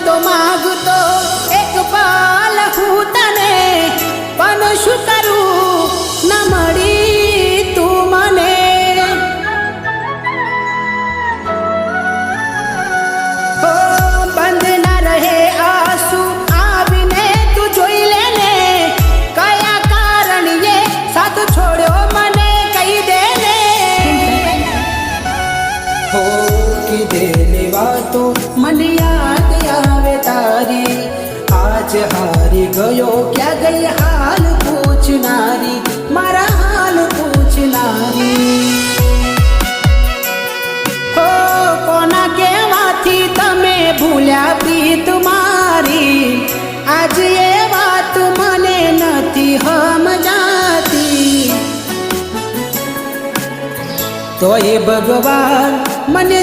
તો માગતો એક પાલ હું તને, પણ શું કરું ન મળી તું મને. ઓ બંધ ના રહે આંસુ આવીને તું જોઈ લે ને, કયા કારણે સાથ છોડ્યો મને કહી દે ને. હો કીધેલી વાતો મને યાદ આવે તારી, આજ હારી ગયો ક્યાં ગઈ હાલ પૂછનારી, મારા હાલ પૂછનારી. હો કોના કહેવાથી તમે ભૂલ્યા પ્રીત મારી, આજ એ વાત મને નથી સમજાતી. તો એ ભગવાન મને